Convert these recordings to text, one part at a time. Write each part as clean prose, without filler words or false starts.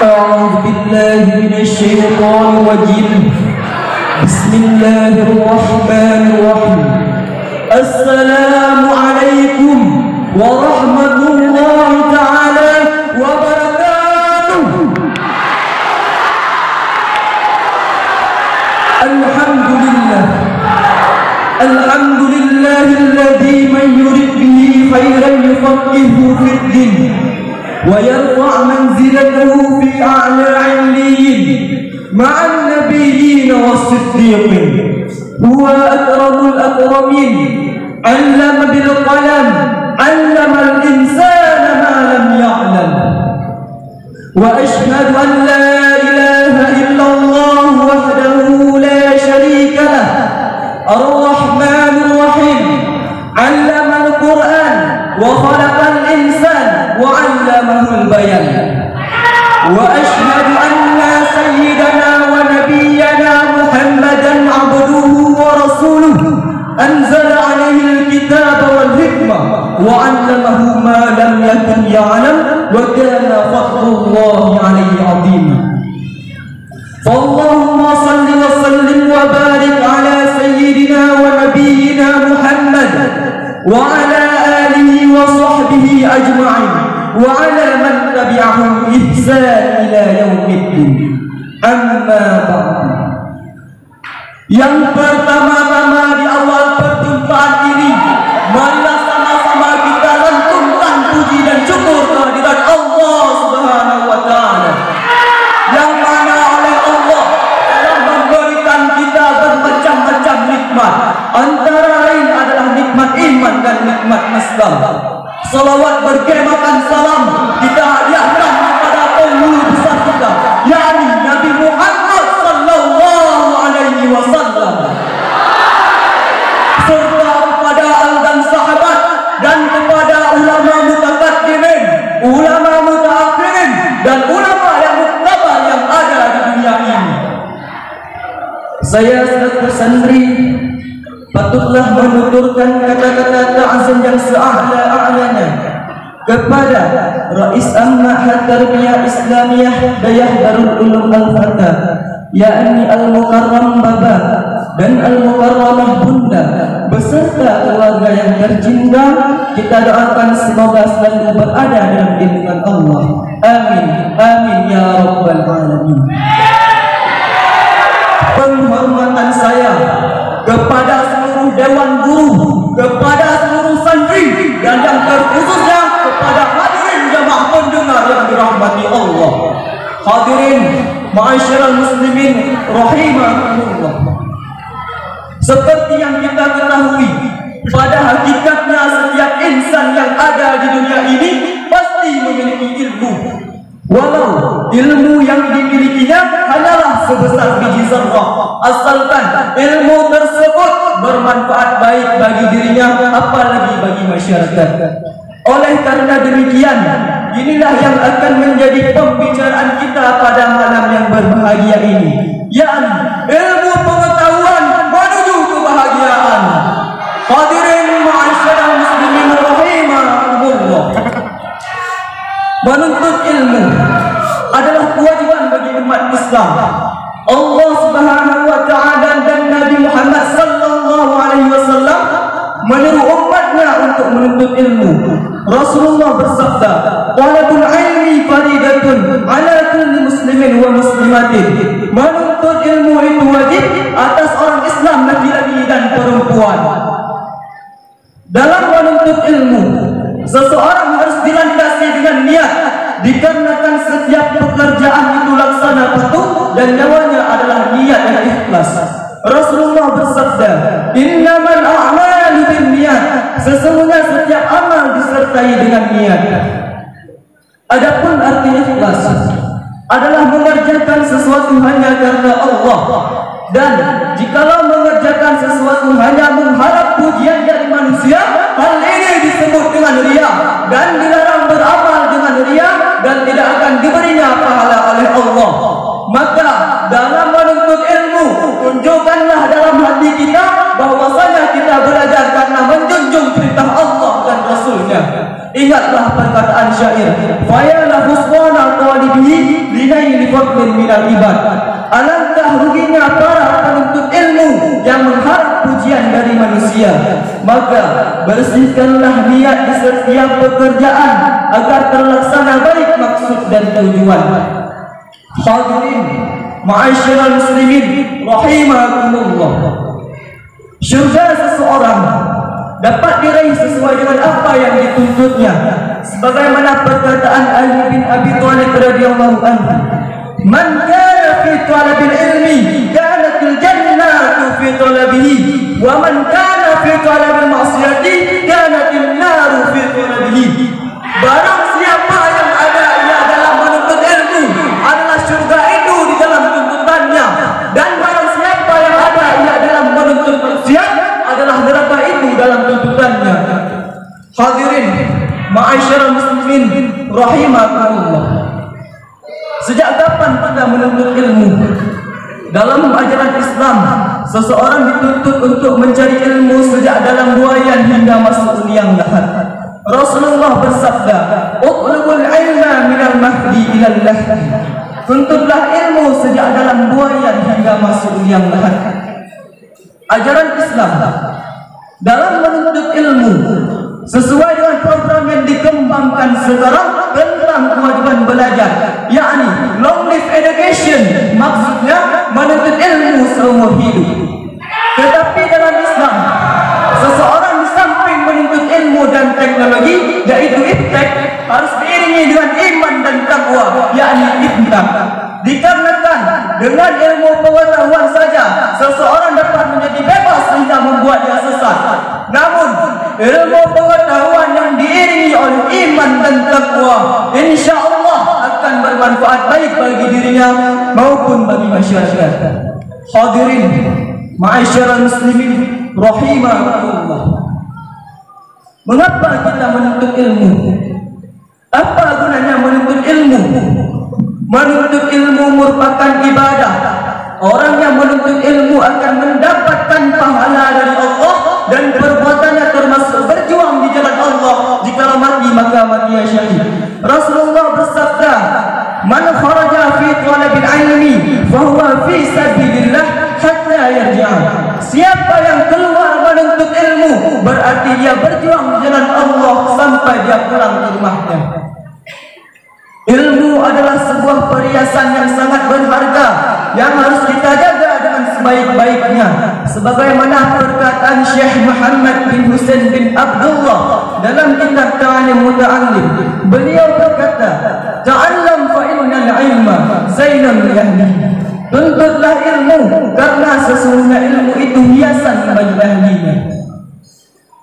أعوذ بالله من الشيطان الرجيم. بسم الله الرحمن الرحيم. السلام عليكم ورحمة الله تعالى وبركاته. الحمد لله الذي من يرد به خيرا يفقهه في الدين ويرفع منزلته في أعلى عليين مع النبيين والصديقين. هو أكرم الأكرمين. علم بالقلم علم الإنسان ما لم يعلم. وأشهد أن لا إله إلا الله وحده لا شريك له الرحمن الرحيم. علم القرآن وخلق الإنسان وعلمه البيان. وأشهد أن سيدنا ونبينا محمدا عبده ورسوله أنزل عليه الكتاب والحكمة وعلمه ما لم يكن يعلم وكان فضل الله عليه عظيما. فاللهم صل وسلم وبارك على سيدنا ونبينا محمد وعلى آله وصحبه أجمعين وعلى من تبعهم بإحسان إلى يوم الدين. Amma ba'du. Yang pertama-tama di awal perjumpaan ini, marilah sama-sama kita lantunkan puji dan syukur kehadirat Allah Subhanahu wa taala, yang mana oleh Allah telah memberikan kita bermacam-macam nikmat. Antara lain adalah nikmat iman dan nikmat Islam. Salawat berkemakan salam kita hadiahkan kepada penghulu besar kita, yakni Nabi Muhammad sallallahu alaihi wasallam, serta kepada al dan sahabat, dan kepada ulama mutaqaddimin, ulama mutaakhirin, dan ulama yang muktabar yang ada di dunia ini. Saya selaku santri patutlah menuturkan kata-kata ta'zim yang sea'la-a'lanya kepada Rais Ma'had Tarbiyah Islamiyah Dayah Darul Ulum Al-Fatah, yakni Al-Mukarram Baba dan Al-Mukarramah Bunda beserta keluarga yang tercinta. Kita doakan semoga selalu berada dalam lindungan Allah. Amin, amin ya rabbal alamin. Penghormatan saya kepada seluruh dewan guru, kepada seluruh santri, dan yang terkhususnya kepada hadirin jamaah pendengar yang dirahmati Allah. Hadirin ma'asyiral muslimin rahimakumullah. Seperti yang kita ketahui, pada hakikatnya setiap insan yang ada di dunia ini pasti memiliki ilmu. Walau ilmu yang dimilikinya hanyalah sebesar biji zarrah, asalkan ilmu tersebut bermanfaat baik bagi dirinya, apalagi bagi masyarakat. Oleh karena demikian, inilah yang akan menjadi pembicaraan kita pada malam yang berbahagia ini, yakni ilmu pengetahuan menuju kebahagiaan. Hadirin ma'asyiral muslimin rahimakumullah. Menuntut ilmu adalah kewajiban bagi umat Islam. Allah Subhanahu wa taala dan Nabi Muhammad sallallahu alaihi wasallam menyuruh umatnya untuk menuntut ilmu. Rasulullah bersabda, "Talabul ilmi faridatun 'ala kulli muslimin wa muslimatin." Menuntut ilmu itu wajib atas orang Islam laki-laki dan perempuan. Dalam menuntut ilmu, seseorang harus dilandasi dengan niat, dikarenakan setiap pekerjaan itu laksana patuh dan nyawanya adalah niat yang ikhlas. Rasulullah bersabda, "Innamal a'malu binniyat." Sesungguhnya setiap amal disertai dengan niat. Adapun arti ikhlas adalah mengerjakan sesuatu hanya karena Allah, dan jikalau mengerjakan sesuatu hanya mengharap pujian dari manusia, hal ini disebut dengan riya, dan dilarang beramal dengan riya dan tidak akan diberinya pahala oleh Allah. Maka dalam menuntut ilmu, tunjukkanlah dalam hati kita bahwasanya kita belajar karena menjunjung perintah Allah dan Rasulnya. Ingatlah perkataan syair, fayalah huswana talibihi linaili fadlin minal ibad. Alangkah ruginya para penuntut ilmu yang mengharap pujian dari manusia. Maka bersihkanlah niat di setiap pekerjaan agar terlaksana baik maksud dan tujuan. Hadirin ma'asyiral muslimin rahimakumullah, syurga seseorang dapat diraih sesuai dengan apa yang dituntutnya, sebagaimana perkataan Ali bin Abi Thalib radhiyallahu anhu, man kana fi talabil ilmi kanatil jannatu fi talabihi wa man kana fi talabil ma'siyati kanatin naru fi talabihi. Barang siapa yang ada ia dalam menuntut ilmu, adalah syurga itu di dalam tuntutannya, dan barang siapa yang ada ia dalam menuntut maksiat, adalah neraka itu dalam tuntutannya. Hadirin ma'asyiral muslimin rahimakumullah, sejak kapan kita menuntut ilmu? Dalam ajaran Islam, seseorang dituntut untuk mencari ilmu sejak dalam buayan hingga masuk liang lahat. Rasulullah bersabda, "Utlubul ilma minal mahdi ilal lahdi." Tuntutlah ilmu sejak dalam buayan hingga masuk liang lahat. Ajaran Islam dalam menuntut ilmu sesuai dengan program yang dikembangkan sekarang tentang kewajiban belajar, yakni long life education, maksudnya menuntut ilmu seumur hidup. Tetapi dalam Islam, seseorang di samping menuntut ilmu dan teknologi, yaitu iptek, harus diiringi dengan iman dan takwa, yakni iftak. Dikarenakan dengan ilmu pengetahuan saja seseorang dapat menjadi bebas sehingga membuat dia sesat. Namun ilmu pengetahuan yang diiringi oleh iman dan takwa, insya Allah akan bermanfaat baik bagi dirinya maupun bagi masyarakat. Hadirin ma'asyiral muslimin rahimakumullah, mengapa kita menuntut ilmu? Apa gunanya menuntut ilmu? Menuntut ilmu merupakan ibadah. Orang yang menuntut ilmu akan mendapatkan pahala dari Allah, dan perbuatannya termasuk berjuang di jalan Allah. Jika mati maka mati syahid. Rasulullah bersabda, "Man kharaja fi talabil ilmi fa huwa fi sabilillah hatta yarji'a." Siapa yang keluar menuntut ilmu, berarti dia berjuang di jalan Allah sampai dia pulang ke rumahnya. Ilmu adalah sebuah perhiasan yang sangat berharga yang harus kita jaga dengan sebaik-baiknya. Sebagaimana perkataan Syekh Muhammad bin Husain bin Abdullah dalam kitab Ta'alim Muta'allim, beliau berkata, "Ta'allam fa innal ilma zainul yahdi." Tuntutlah ilmu karena sesungguhnya ilmu itu hiasan bagi ahlinya.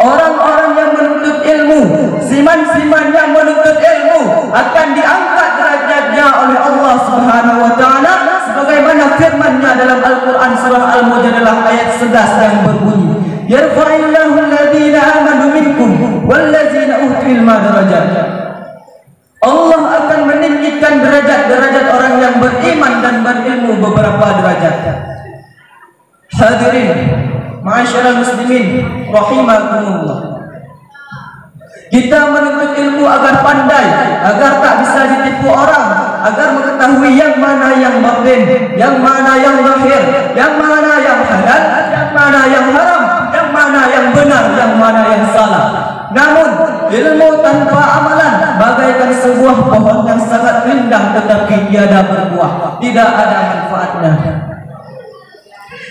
Orang-orang yang menuntut ilmu, siman-siman yang menuntut ilmu akan diangkat derajatnya oleh Allah Subhanahu wa taala, sebagaimana firman-Nya dalam Al-Qur'an surah Al-Mujadalah ayat 11 yang berbunyi, "Yarfa'illahu alladhina amanu minkum wallazina utul ilma darajat." Allah akan meninggikan derajat-derajat orang yang beriman dan berilmu beberapa derajat. Hadirin ma'asyiral muslimin rahimakumullah, kita menuntut ilmu agar pandai, agar tak bisa ditipu orang, agar mengetahui yang mana yang batin, yang mana yang zahir, yang mana yang halal, yang mana yang haram, yang mana yang benar, yang mana yang salah. Namun ilmu tanpa amalan bagaikan sebuah pohon yang sangat indah tetapi tiada berbuah, tidak ada manfaatnya.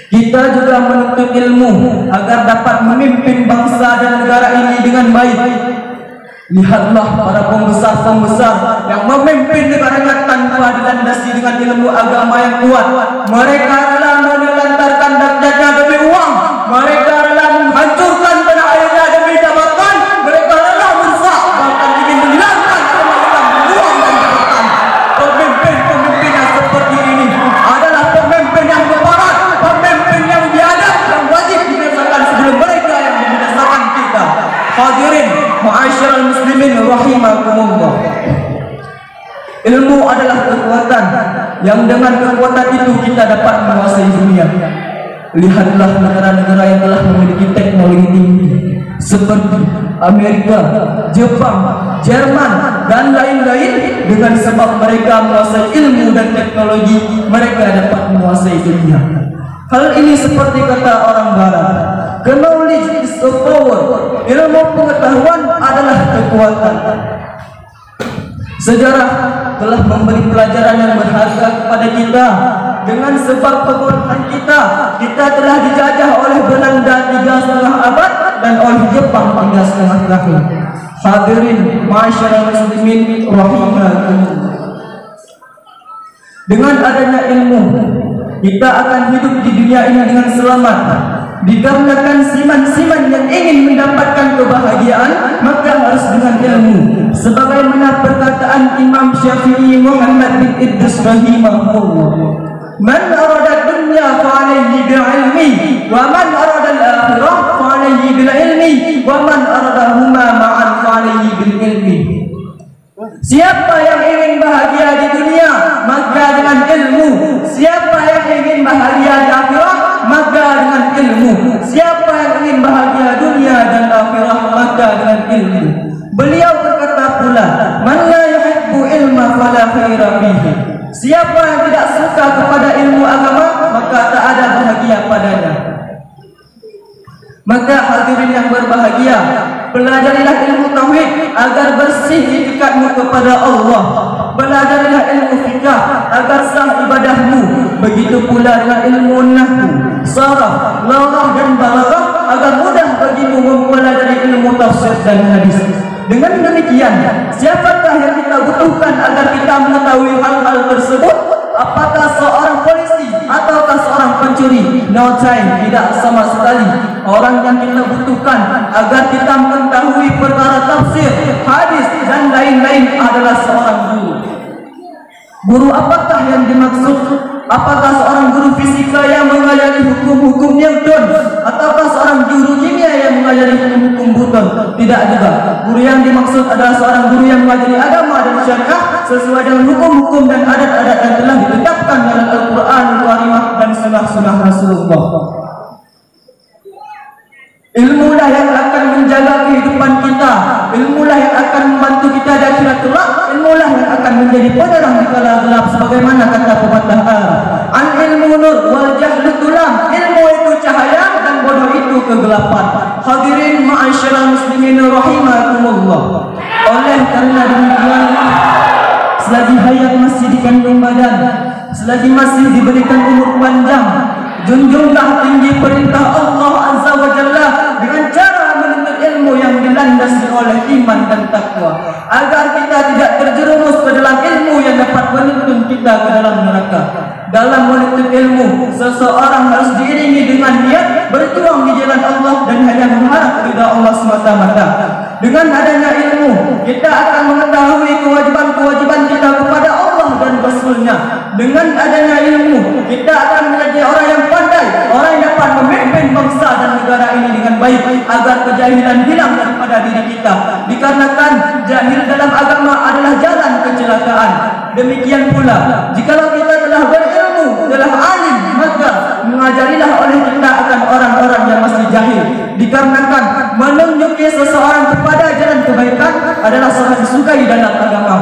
Kita juga menuntut ilmu agar dapat memimpin bangsa dan negara ini dengan baik. Lihatlah para pembesar-pembesar yang memimpin negaranya tanpa dilandasi dengan ilmu agama yang kuat. Mereka rela menelantarkan rakyatnya demi uang. Mereka rela menghancurkan tanah airnya demi jabatan. Mereka rela merusak, bahkan ingin menghilangkan kemajuan uang dan jabatan. Pemimpin-pemimpin yang seperti ini adalah pemimpin yang berbarat, pemimpin yang biadab, yang wajib dibinasakan sebelum mereka yang membinasakan kita. Hadirin ma'asyiral muslimin rahimakumullah, ilmu adalah kekuatan yang dengan kekuatan itu kita dapat menguasai dunia. Lihatlah negara-negara yang telah memiliki teknologi tinggi, seperti Amerika, Jepang, Jerman, dan lain-lain. Dengan sebab mereka menguasai ilmu dan teknologi, mereka dapat menguasai dunia. Hal ini seperti kata orang barat, knowledge is a power. Ilmu pengetahuan adalah kekuatan. Sejarah telah memberi pelajaran yang berharga kepada kita. Dengan sebab kebodohan kita telah dijajah oleh Belanda 3,5 abad dan oleh Jepang 3,5 tahun. Hadirin ma'asyiral muslimin rahimakumullah. Dengan adanya ilmu, kita akan hidup di dunia ini dengan selamat. Dikarenakan siman-siman yang ingin mendapatkan kebahagiaan, maka harus dengan ilmu. Sebagaimana perkataan Imam Syafi'i Muhammad bin Idris rahimahullah, man arada dunya fa'alayhi bi'ilmi, wa man arada al-akhirah fa'alayhi bil'ilmi, wa man arada huma ma'an fa'alayhi bil'ilmi. Siapa yang ingin bahagia di dunia, maka dengan ilmu. Siapa yang ingin bahagia di akhirat, maka dengan ilmu. Siapa yang ingin bahagia dunia dan akhirat, maka dengan ilmu. Beliau berkata pula, man la yuhibbu ilma fala khaira fihi. Siapa yang tidak suka kepada ilmu agama, maka tak ada bahagia padanya. Maka hadirin yang berbahagia, pelajarilah ilmu tauhid agar bersih itikadmu kepada Allah. Pelajarilah ilmu fikah agar sah ibadahmu. Begitu pula dengan ilmu nahwu, saraf, lagah dan balaghah agar mudah bagimu mempelajari ilmu tafsir dan hadis. Dengan demikian, siapakah yang kita butuhkan agar kita mengetahui hal-hal tersebut? Apakah seorang polisi ataukah seorang pencuri? No time, tidak sama sekali. Orang yang kita butuhkan agar kita mengetahui perkara tafsir, hadis dan lain-lain adalah seorang guru. Guru apakah yang dimaksud? Apakah seorang guru fisika yang mengajari hukum-hukum Newton, ataukah seorang guru kimia yang mengajari hukum-hukum Newton? Tidak juga. Guru yang dimaksud adalah seorang guru yang mengajari agama dan syariah sesuai dengan hukum-hukum dan adat-adat yang telah ditetapkan dalam Al-Quran, Al-Karimah dan sunnah-sunnah Rasulullah. Ilmulah yang akan menjaga kehidupan kita. Ilmulah yang akan membantu kita di akhirat kelak. Ilmulah yang akan menjadi penerang di kala gelap, sebagaimana kata pepatah Arab, al ilmu nur wal jahlu tulam. Ilmu itu cahaya dan bodoh itu kegelapan. Hadirin ma'asyiral muslimin rahimakumullah. Oleh karena demikian, selagi hayat masih dikandung badan, selagi masih diberikan umur panjang, junjunglah tinggi perintah Allah Azza wa Jalla dengan cara menuntut ilmu yang dilandasi oleh iman dan takwa, agar kita tidak terjerumus ke dalam ilmu yang dapat menuntun kita ke dalam neraka. Dalam menuntut ilmu, seseorang harus diiringi dengan niat berjuang di jalan Allah dan hanya mengharap ridha Allah semata-mata. Dengan adanya ilmu, kita akan mengetahui kewajiban-kewajiban kita kepada Allah dan Rasul-Nya. Dengan adanya ilmu, kita akan menjadi orang yang pandai, orang yang dapat memimpin bangsa dan negara ini dengan baik, agar kejahilan hilang daripada diri kita. Dikarenakan jahil dalam agama adalah jalan kecelakaan. Demikian pula, jikalau kita telah berilmu, telah alim, maka mengajarilah oleh kita akan orang-orang yang masih jahil. Dikarenakan menunjuki seseorang kepada jalan kebaikan adalah sangat disukai dalam agama,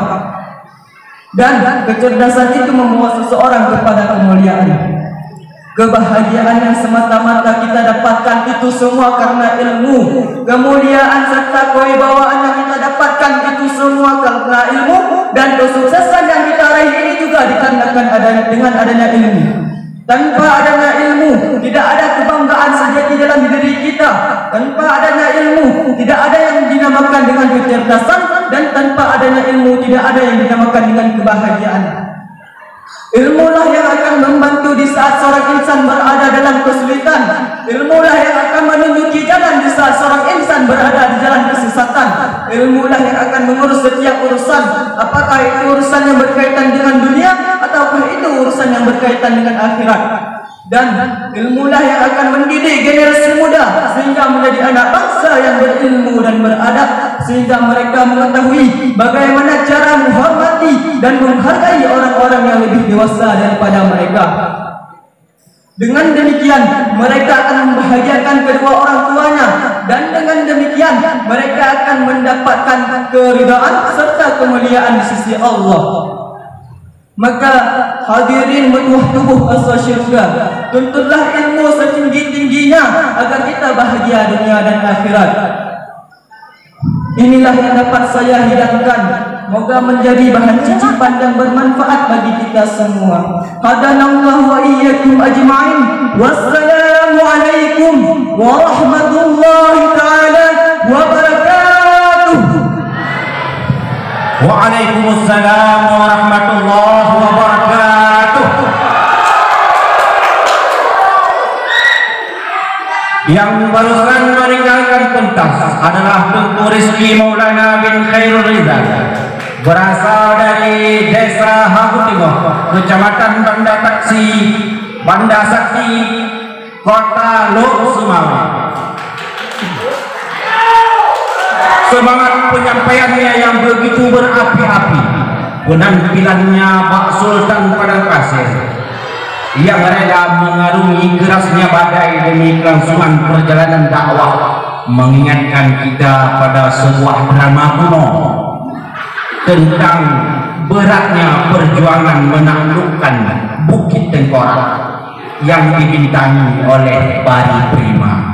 dan kecerdasan itu membawa seseorang kepada kemuliaan. Kebahagiaan yang semata-mata kita dapatkan itu semua karena ilmu. Kemuliaan serta kewibawaan yang kita dapatkan itu semua karena ilmu, dan kesuksesan yang kita raih ini juga dikarenakan dengan adanya ilmu. Tanpa adanya ilmu, tidak ada kebanggaan sejati dalam diri kita. Tanpa adanya ilmu, tidak ada yang dinamakan dengan kecerdasan, dan tanpa adanya ilmu, tidak ada yang dinamakan dengan kebahagiaan. Ilmulah yang akan membantu di saat seorang insan berada dalam kesulitan. Ilmulah yang akan menunjuki jalan di saat seorang insan berada di jalan kesesatan. Ilmulah yang akan mengurus setiap urusan, apakah itu urusan yang berkaitan dengan dunia ataukah itu urusan yang berkaitan dengan akhirat. Dan ilmulah yang akan mendidik generasi muda sehingga menjadi anak bangsa yang berilmu dan beradab, sehingga mereka mengetahui bagaimana cara menghormati dan menghargai orang-orang yang lebih dewasa daripada mereka. Dengan demikian, mereka akan membahagiakan kedua orang tuanya dan dengan demikian mereka akan mendapatkan keridaan serta kemuliaan di sisi Allah. Maka hadirin bertuah tubuh asal syurga, tuntutlah ilmu setinggi-tingginya agar kita bahagia dunia dan akhirat. Inilah yang dapat saya hidangkan, moga menjadi bahan cicipan yang bermanfaat bagi kita semua. Hadanallahu wa iyyakum ajma'in. Wassalamu alaikum warahmatullahi taala wabarakatuh. Waalaikumsalam warahmatullahi wabarakatuh. Yang barusan meninggalkan pentas adalah Tengku Rizki Maulana bin Khairul Rizal, berasal dari Desa Hagu Timur, Kecamatan Banda Taksi, Banda Sakti, Kota Lok Sumawa. Semangat penyampaiannya yang begitu berapi-api, penampilannya Pak Sultan Padang Pasir yang rela mengarungi kerasnya badai demi kelangsungan perjalanan dakwah, mengingatkan kita pada sebuah drama kuno tentang beratnya perjuangan menaklukkan Bukit Tengkorak yang dibintangi oleh Bari Prima.